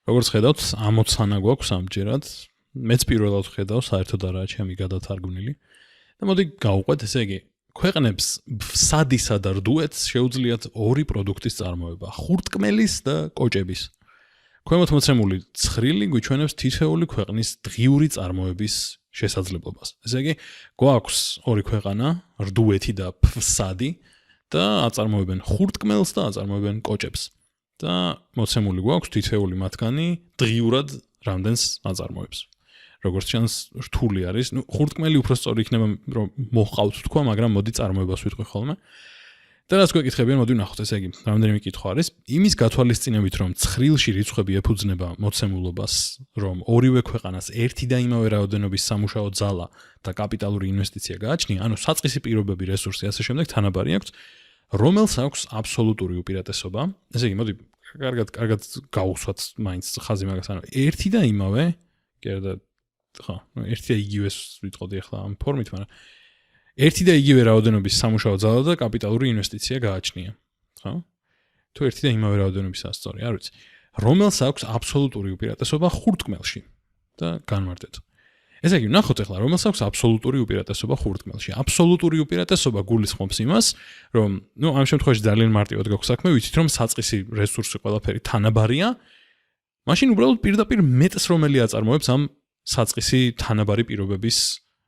როგორც ხედავთ, ამოცანა გვაქვს ამჯერად. მეც პირველად ვხედავ, საერთოდ არაა ჩემი გადათარგმნილი. და მოდი გავუყვეთ, ესე იგი, ქვეყნებს ვსადისა და რდუეთს შეუძლიათ ორი პროდუქტის წარმოება: ხურტკმელის და კოჭების. ქვემოთ მოცემული ცხრილი გვიჩვენებს თითოეული ქვეყნის დღიური წარმოების შესაძლებლობას. ესე იგი, გვაქვს ორი ქვეყანა, რდუეთი და ფსადი და აწარმოებენ ხურტკმელს და აწარმოებენ კოჭებს. და მოცემული გვაქვს თითოეული მათგანი დღიურად რამდენს აწარმოებს. როგორც ჩანს, რთული არის. ხურტკმელი უფრო სწორი იქნება, რომ მოჰყავთ თქვა, მაგრამ მოდი წარმოებას ვიტყვი ხოლმე. და რაც გვეკითხებიან, მოდი ვნახოთ, ესე იგი, რამდენიმე კითხვა არის. იმის გათვალისწინებით, რომ ცხრილში რიცხვები ეფუძნება მოცემულობას, რომ ორივე ქვეყანას ერთი და იმავე რაოდენობის სამუშაო ძალა და კაპიტალური ინვესტიცია გააჩნია, ანუ საწყისი პირობები, რესურსი, ასე შემდეგ თანაბარი აქვს, რომელს აქვს აბსოლუტური უპირატესობა. ესე იგი, მოდი კარგად გავუსვათ მაინც ხაზი მაგას, ანუ ერთი და იმავე, კიდე ხო, ერთი და იგივეს ვიტყოდი ახლა ამ ფორმით, მაგრამ ერთი და იგივე რაოდენობის სამუშაო ძალა და კაპიტალური ინვესტიცია გააჩნია, ხო? თუ ერთი და იმავე რაოდენობის ასწორი, არ ვიცი. რომელს აქვს აბსოლუტური უპირატესობა ხურტკმელში და განმარტეთ. ესე იგი, ნახოთ ახლა, რომელს აქვს აბსოლუტური უპირატესობა ხურტკმელში. აბსოლუტური უპირატესობა გულისხმობს იმას, რომ, ამ შემთხვევაში ძალიან მარტივად გაქვს საქმე, ვიცით, რომ საწყისი რესურსი ყველაფერი თანაბარია, მაშინ უბრალოდ პირდაპირ მეტს რომელი აწარმოებს ამ საწყისი თანაბარი პირობების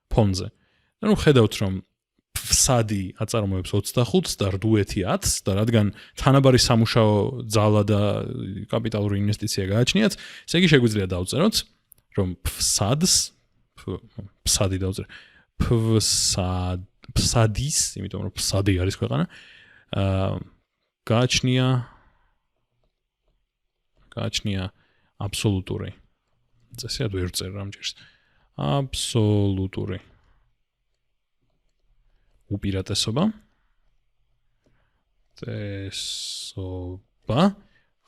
ფონზე. ანუ ხედავთ, რომ ფსადი აწარმოებს 25-ს და რდუეთი 10-ს და რადგან თანაბარი სამუშაო ძალა და კაპიტალური ინვესტიცია გააჩნიათ, ესე იგი შეგვიძლია დავწეროთ, რომ ფსადი დავწერე. ფსადის, იმიტომ რომ ფსადი არის ქვეყანა, გააჩნია აბსოლუტური. წესიად ვერ წერ რამჯერს. აბსოლუტური უპირატესობა.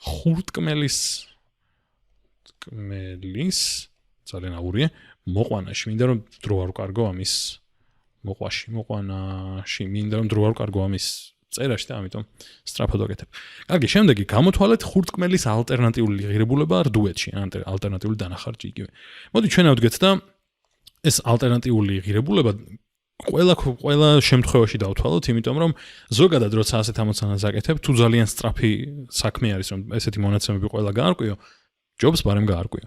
ხურტკმელის ძალიან აურია მოყვანაში. მინდა რომ დრო არ ვკარგო ამის მოყვანაში მინდა რომ დრო არ ვკარგო ამის წერაში და ამიტომ სწრაფად ვაკეთებ. კარგი, შემდეგი გამოთვალეთ ხურტკმელის ალტერნატიული ღირებულება რდუეთში, ალტერნატიული დანახარჯი იგივე. მოდი ჩვენ ავდგეთ და ეს ალტერნატიული ღირებულება ყველა შემთხვევაში დავთვალოთ, იმიტომ რომ ზოგადად როცა ასეთ ამოცანას აკეთებ, თუ ძალიან სწრაფი საქმე არის, რომ ესეთი მონაცემები ყველა გაარკვიო, ჯობს ბარემ გაარკვიო.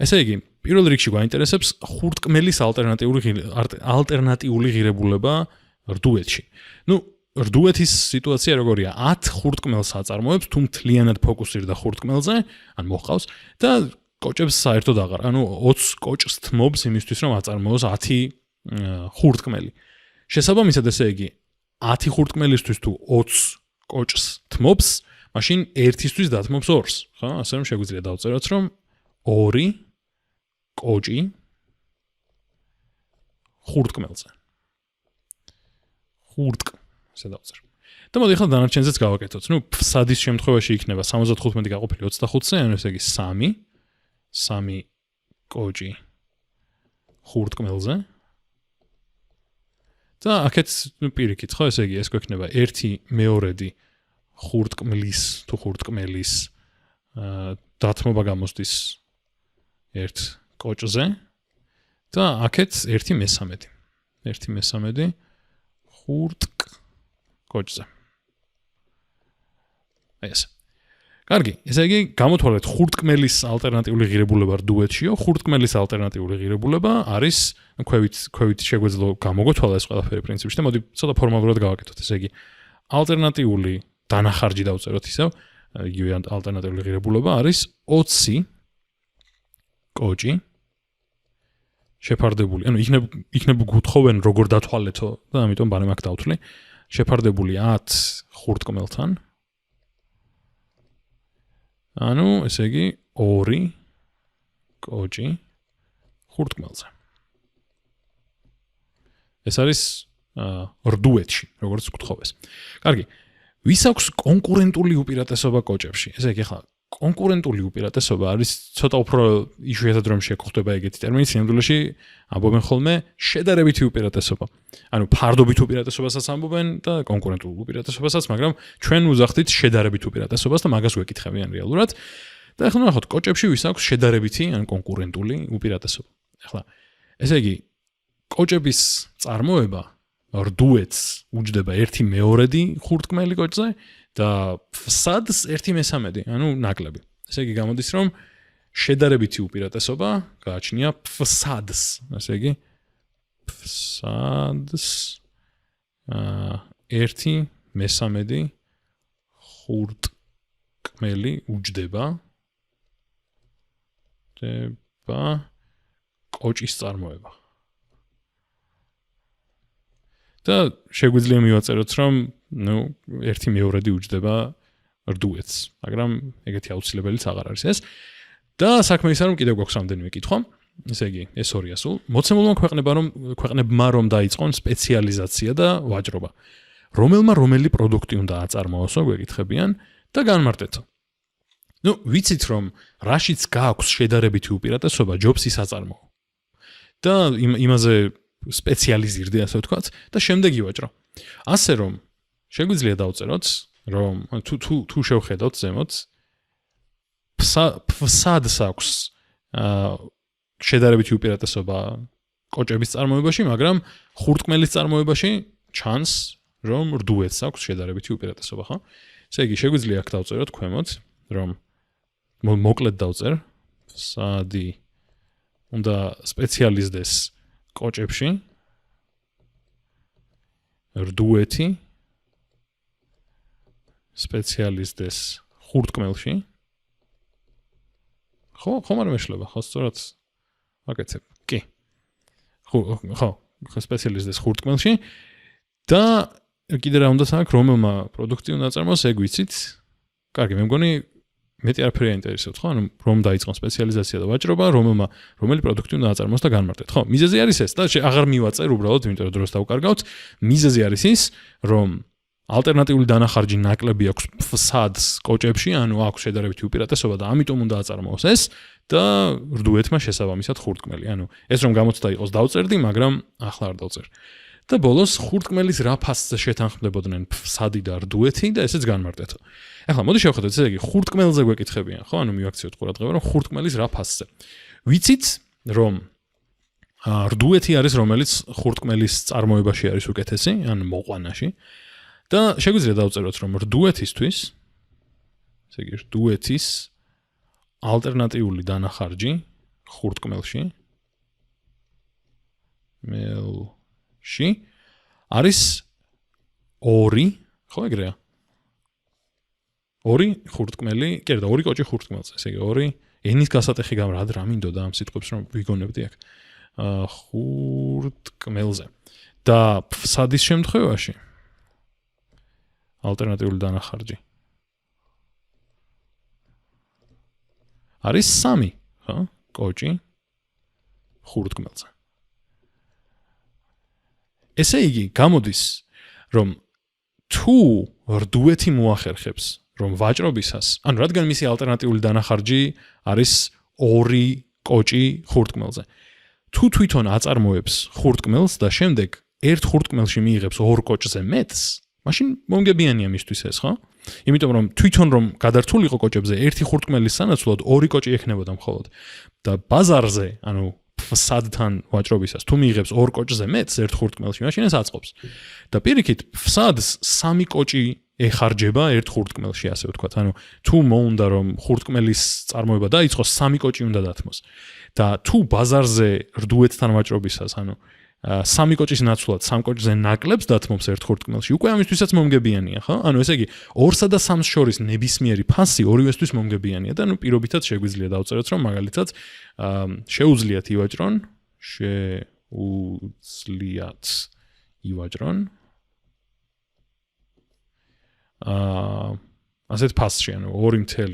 ესე იგი, პირველ რიგში გვაინტერესებს ხურტკმელის ალტერნატიული ღირებულება რდუეთში. რდუეთის სიტუაცია როგორია? 10 ხურტკმელს აწარმოებს, თუ მთლიანად ფოკუსირდა ხურტკმელზე, ან მოჰყავს და კოჭებს საერთოდ აღარ. ანუ 20 კოჭს თმობს იმისთვის, რომ აწარმოოს 10 ხურტკმელი. შესაბამისად, ესე იგი, 10 ხურტკმელისთვის თუ 20 კოჭს თმობს, მაშინ ერთისთვის დათმობს 2-ს, ხო? ასე რომ შეგვიძლია დავწეროთ, რომ 2 კოჭი ხურტკმელზე. ესე დავწერ. და მოდი ახლა დანარჩენზეც გავაკეთოთ. ფსადის შემთხვევაში იქნება 75 გაყოფილი 25-ზე, ანუ ესე იგი 3 კოჭი ხურტკმელზე. და აქეთ პირიქით, ხო, ესე იგი, ეს გვექნება 1/2 ხურტკმლის თუ ხურტკმელის დათმობა გამოსდის 1 კოჭზე და აქეთ 1/3. 1/3 კოჭზე. ეს. კარგი, ესე იგი, გამოთვალეთ ხურტკმელის ალტერნატიული ღირებულება რდუეთშიო, ხურტკმელის ალტერნატიული ღირებულება არის ქვევით შეგვეძლო გამოგოთვალა ეს ყველაფერი პრინციპში და მოდი ცოტა ფორმალურად გავაკეთოთ. ესე იგი, ალტერნატიული დანახარჯი დავწეროთ ისევ, იგივე ალტერნატიული ღირებულება არის 20 კოჭი შეფარდებული. ანუ იქნებ გუთხოვენ როგორ დათვალეთო და ამიტომ ბარემ აქ დავთვლი. შეფარდებული 10 ხურტკმელთან. ანუ ესე იგი 2 კოჭი ხურტკმელზე. ეს არის რდუეთში, როგორც გთხოვეს. კარგი. ვის აქვს კონკურენტული უპირატესობა კოჭებში? ესე იგი, ახლა კონკურენტული უპირატესობა არის ცოტა უფრო იშვიათად რომ შეგხვდება ეგეთი ტერმინი, სინამდვილეში ამბობენ ხოლმე შედარებითი უპირატესობა. ანუ ფარდობით უპირატესობასაც ამბობენ და კონკურენტულ უპირატესობასაც, მაგრამ ჩვენ ვუძახდით შედარებით უპირატესობას და მაგას ვეკითხებიან რეალურად. და ახლა ნახოთ, კოჭებში ვის აქვს შედარებითი ან კონკურენტული უპირატესობა. ახლა ესე იგი, კოჭების წარმოება რდუეთს უჯდება 1/2 ხურტკმელი კოჭზე და ფსადს 1/3, ანუ ნაკლები. ესე იგი, გამოდის რომ შედარებითი უპირატესობა გააჩნია ფსადს, ესე იგი, ფსადს 1/3 ხურტკმელი უჯდება კოჭის წარმოება. და შეგვიძლია მივაწეროთ, რომ 1/2 უჯდება რდუეთს, მაგრამ ეგეთი აუცილებელიც აღარ არის ეს. და საქმე ის რომ კიდევ გვაქვს რამდენიმე კითხვა. ესე იგი, ეს ორია სულ. მოცემულმა ქვეყნებმა რომ დაიწყონ სპეციალიზაცია და ვაჭრობა. რომელი პროდუქტი უნდა აწარმოოსო, გვეკითხებიან და განმარტეთო. ვიცით რომ რაშიც გააქვს შედარებითი უპირატესობა, ჯობს ის აწარმოო. და იმაზე სპეციალიზირდე, ასე ვთქვათ, და შემდეგ ივაჭრო. ასე რომ შეგვიძლია დავწეროთ, რომ თუ შევხედოთ ზემოთ, ფსადს აქვს შედარებითი უპირატესობა კოჭების წარმოებაში, მაგრამ ხურტკმელის წარმოებაში ჩანს, რომ რდუეთს აქვს შედარებითი უპირატესობა, ხო? ესე იგი, შეგვიძლია აქ დავწეროთ ქვემოთ, რომ მოკლედ დავწერ, ფსადი უნდა სპეციალიზდეს კოჭებში, რდუეთი სპეციალიზდეს ხურტკმელში. ხომ არ მეშლება, ხო, სწორად აკეთებ. კი. ხო, სპეციალიზდეს ხურტკმელში და კიდე რა უნდა საქმე, რომელმა პროდუქტი უნდა აწარმოოს, ეგ ვიცით. კარგი, მე მგონი მეტი არაფერი აინტერესებთ, ხო? ანუ რომ დაიწყონ სპეციალიზაცია და ვაჭრობა, რომელი პროდუქტი უნდა აწარმოოს და განმარტეთ, ხო? მიზეზი არის ეს და აღარ მივაწერ უბრალოდ, იმიტომ რომ დროს დავკარგავთ. მიზეზი არის ის, რომ ალტერნატიული დანახარჯი ნაკლები აქვს ფსადს კოჭებში, ანუ აქვს შედარებითი უპირატესობა და ამიტომ უნდა აწარმოოს ეს და რდუეთმა შესაბამისად ხურტკმელი. ანუ ეს რომ გამოცდა იყოს დავწერდი, მაგრამ ახლა არ დავწერ. და ბოლოს ხურტკმელის რა ფასზე შეთანხმდებოდნენ ფსადი და რდუეთი და ესეც განმარტეთო. ახლა მოდი შევხედოთ, ესე იგი, ხურტკმელზე გვეკითხებიან, ხო? ანუ მივაქციოთ ყურადღება, რომ ხურტკმელის რა ფასზე. ვიცით, რომ რდუეთი არის, რომელიც ხურტკმელის წარმოებაში არის უკეთესი, ან მოყვანაში. და შეგვიძლია დავწეროთ, რომ რდუეთისთვის, ესე იგი, რდუეთის ალტერნატიული დანახარჯი ხურტკმელში არის 2, ხო ეგრეა? 2 ხურტკმელი, კი არა, 2 კოჭი ხურტკმელზე, ესე იგი 2 ენის გასატეხი რა მინდოდა ამ სიტყვებს რომ ვიგონებდი აქ. ხურტკმელზე. და ფსადის შემთხვევაში ალტერნატიული დანახარჯი არის 3, ხო? კოჭი ხურტკმელზე. ესე იგი, გამოდის, რომ თუ რდუეთი მოახერხებს, რომ ვაჭრობისას, ანუ რადგან მისი ალტერნატიული დანახარჯი არის 2 კოჭი ხურტკმელზე. თუ თვითონ აწარმოებს ხურტკმელს და შემდეგ ერთ ხურტკმელში მიიღებს 2 კოჭზე მეტს, მაშინ მომგებიანია მისთვის ეს, ხო? იმიტომ რომ თვითონ რომ გადართულიყო კოჭებზე, ერთი ხურტკმელის სანაცვლოდ 2 კოჭი ექნებოდა მხოლოდ. და ბაზარზე, ანუ ფსადთან ვაჭრობისას, თუ მიიღებს 2 კოჭზე მეტს ერთ ხურტკმელში, მაშინ ეს აწყობს. და პირიქით, ფსადს 3 კოჭი ეხარჯება ერთ ხურტკმელში, ასე ვთქვათ. ანუ თუ მოუნდა რომ ხურტკმელის წარმოება დაიწყოს, 3 კოჭი უნდა დათმოს. და თუ ბაზარზე რდუეთთან ვაჭრობისას, ანუ 3 კოჭის ნაცვლად 3 კოჭზე ნაკლებს დათმობს ერთ ხურტკმელში, უკვე ამისთვისაც მომგებიანია, ხო? ანუ ესე იგი 2-სა და 3-ს შორის ნებისმიერი ფასი ორივესთვის მომგებიანია და ნუ პირობითად შეგვიძლია დავწეროთ, რომ მაგალითად შეუძლიათ ივაჭრონ ასეთ ფასში, ანუ 2.5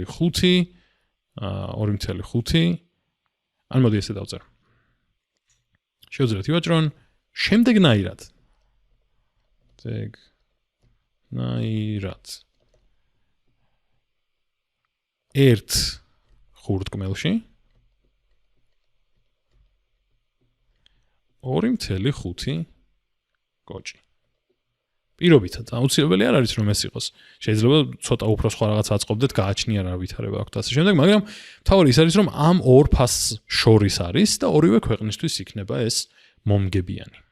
ან მოდი ესე დავწერ. შეუძლიათ ივაჭრონ შემდეგნაირად. ერთ ხურტკმელში 2.5 კოჭი. პირობითად აუცილებელი არ არის რომ ეს იყოს. შეიძლება ცოტა უფრო სხვა რაღაც აწყობდეთ, გააჩნია რა ვითარება აქვს ასე შემდეგ, მაგრამ თავი ის არის რომ ამ ორ ფასს შორის არის და ორივე ქვეყნისთვის იქნება ეს მომგებიანი.